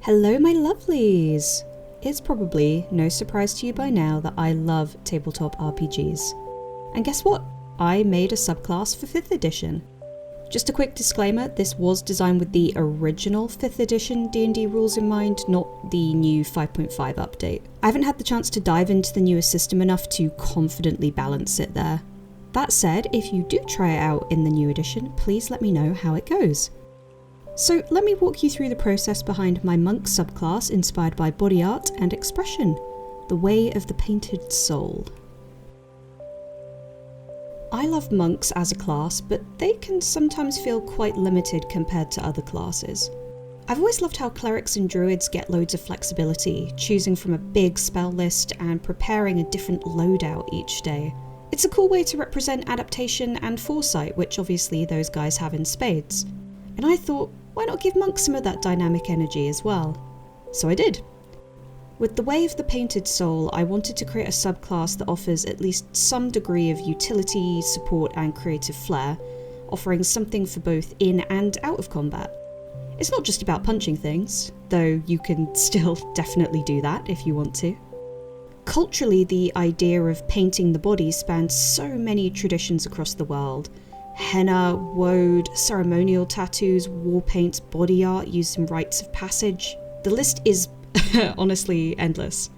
Hello my lovelies! It's probably no surprise to you by now that I love tabletop RPGs. And guess what? I made a subclass for 5th edition. Just a quick disclaimer, this was designed with the original 5th edition D&D rules in mind, not the new 5.5 update. I haven't had the chance to dive into the newer system enough to confidently balance it there. That said, if you do try it out in the new edition, please let me know how it goes. So let me walk you through the process behind my monk subclass inspired by body art and expression, the way of the painted soul. I love monks as a class, but they can sometimes feel quite limited compared to other classes. I've always loved how clerics and druids get loads of flexibility, choosing from a big spell list and preparing a different loadout each day. It's a cool way to represent adaptation and foresight, which obviously those guys have in spades. And I thought, why not give monks some of that dynamic energy as well? So I did. With the Way of the Painted Soul, I wanted to create a subclass that offers at least some degree of utility, support and creative flair, offering something for both in and out of combat. It's not just about punching things, though you can still definitely do that if you want to. Culturally, the idea of painting the body spans so many traditions across the world. Henna, woad, ceremonial tattoos, war paints, body art used in rites of passage. The list is honestly endless.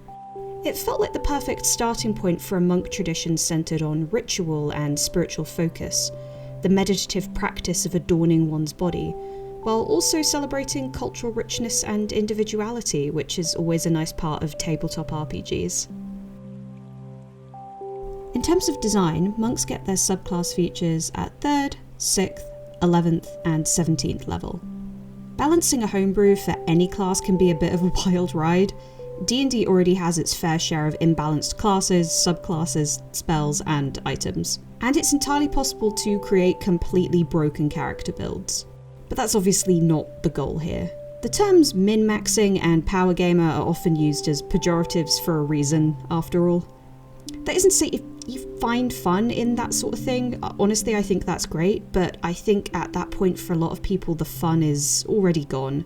It felt like the perfect starting point for a monk tradition centered on ritual and spiritual focus, the meditative practice of adorning one's body, while also celebrating cultural richness and individuality, which is always a nice part of tabletop RPGs. In terms of design, monks get their subclass features at 3rd, 6th, 11th and 17th level. Balancing a homebrew for any class can be a bit of a wild ride. D&D already has its fair share of imbalanced classes, subclasses, spells and items. And it's entirely possible to create completely broken character builds. But that's obviously not the goal here. The terms min-maxing and power gamer are often used as pejoratives for a reason, after all. That isn't to say if you find fun in that sort of thing, honestly I think that's great, but I think at that point for a lot of people the fun is already gone.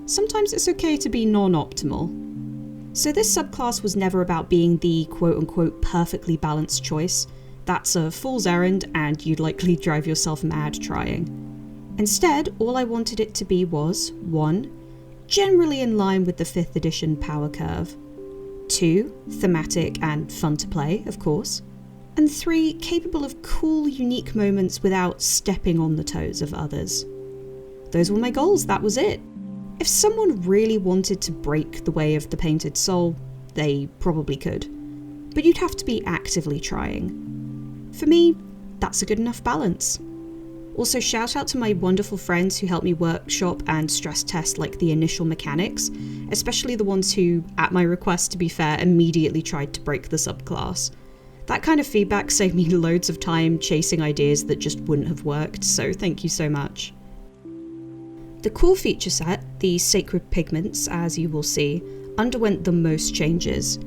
Sometimes it's okay to be non-optimal. So this subclass was never about being the quote-unquote perfectly balanced choice. That's a fool's errand and you'd likely drive yourself mad trying. Instead, all I wanted it to be was 1. Generally in line with the 5th edition power curve. 2. Thematic and fun to play, of course. And 3. Capable of cool, unique moments without stepping on the toes of others. Those were my goals, that was it. If someone really wanted to break the Way of the Painted Soul, they probably could. But you'd have to be actively trying. For me, that's a good enough balance. Also, shout out to my wonderful friends who helped me workshop and stress test the initial mechanics, especially the ones who, at my request to be fair, immediately tried to break the subclass. That kind of feedback saved me loads of time chasing ideas that just wouldn't have worked, so thank you so much. The core feature set, the Sacred Pigments, as you will see, underwent the most changes.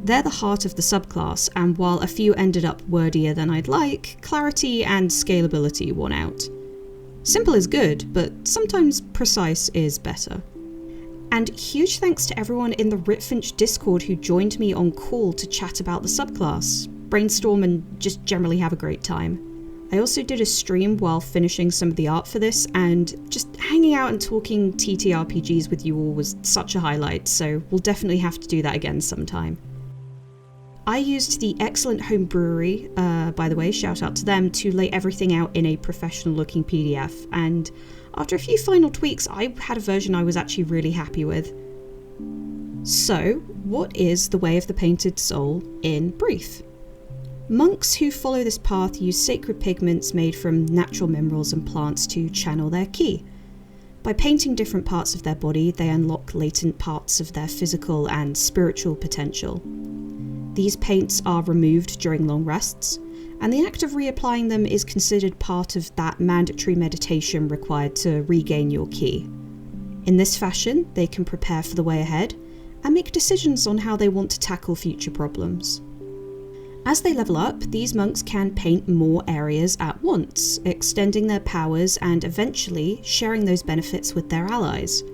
They're the heart of the subclass, and while a few ended up wordier than I'd like, clarity and scalability won out. Simple is good, but sometimes precise is better. And huge thanks to everyone in the Ritfinch Discord who joined me on call to chat about the subclass, brainstorm and just generally have a great time. I also did a stream while finishing some of the art for this, and just hanging out and talking TTRPGs with you all was such a highlight, so we'll definitely have to do that again sometime. I used the excellent home brewery, by the way, shout out to them, to lay everything out in a professional looking PDF, and after a few final tweaks, I had a version I was actually really happy with. So, what is the Way of the Painted Soul in brief? Monks who follow this path use sacred pigments made from natural minerals and plants to channel their ki. By painting different parts of their body, they unlock latent parts of their physical and spiritual potential. These paints are removed during long rests, and the act of reapplying them is considered part of that mandatory meditation required to regain your ki. In this fashion, they can prepare for the way ahead and make decisions on how they want to tackle future problems. As they level up, these monks can paint more areas at once, extending their powers and eventually sharing those benefits with their allies.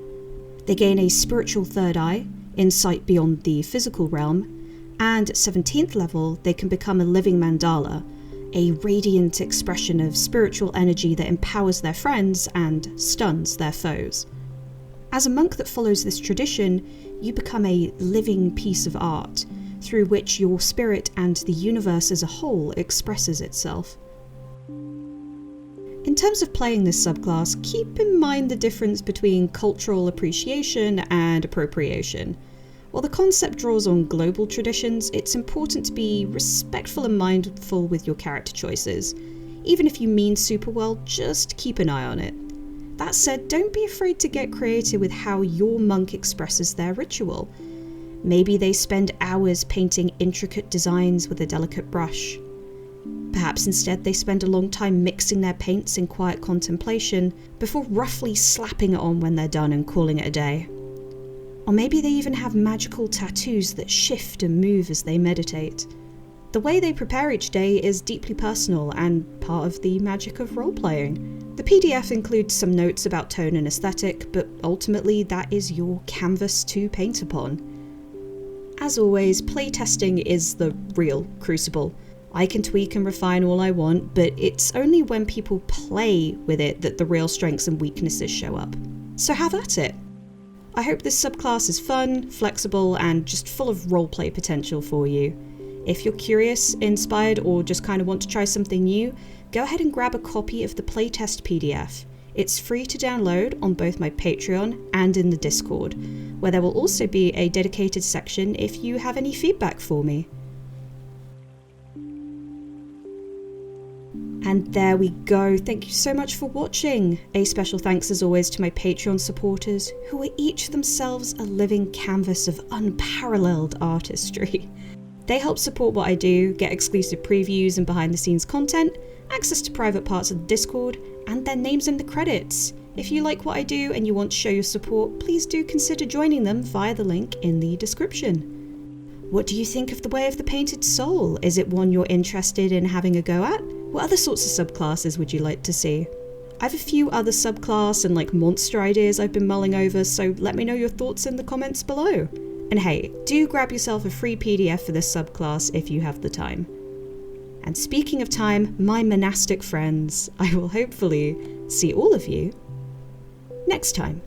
They gain a spiritual third eye, insight beyond the physical realm, and at 17th level they can become a living mandala, a radiant expression of spiritual energy that empowers their friends and stuns their foes. As a monk that follows this tradition, you become a living piece of art, through which your spirit and the universe as a whole expresses itself. In terms of playing this subclass, keep in mind the difference between cultural appreciation and appropriation. While the concept draws on global traditions, it's important to be respectful and mindful with your character choices. Even if you mean super well, just keep an eye on it. That said, don't be afraid to get creative with how your monk expresses their ritual. Maybe they spend hours painting intricate designs with a delicate brush. Perhaps instead they spend a long time mixing their paints in quiet contemplation before roughly slapping it on when they're done and calling it a day. Or maybe they even have magical tattoos that shift and move as they meditate. The way they prepare each day is deeply personal and part of the magic of role-playing. The PDF includes some notes about tone and aesthetic, but ultimately that is your canvas to paint upon. As always, playtesting is the real crucible. I can tweak and refine all I want, but it's only when people play with it that the real strengths and weaknesses show up. So have at it! I hope this subclass is fun, flexible, and just full of roleplay potential for you. If you're curious, inspired, or just kind of want to try something new, go ahead and grab a copy of the Playtest PDF. It's free to download on both my Patreon and in the Discord, where there will also be a dedicated section if you have any feedback for me. And there we go. Thank you so much for watching. A special thanks as always to my Patreon supporters, who are each themselves a living canvas of unparalleled artistry. They help support what I do, get exclusive previews and behind the scenes content, access to private parts of the Discord, and their names in the credits. If you like what I do and you want to show your support, please do consider joining them via the link in the description. What do you think of the Way of the Painted Soul? Is it one you're interested in having a go at? What other sorts of subclasses would you like to see? I have a few other subclass and monster ideas I've been mulling over, so let me know your thoughts in the comments below. And hey, do grab yourself a free PDF for this subclass if you have the time. And speaking of time, my monastic friends, I will hopefully see all of you next time.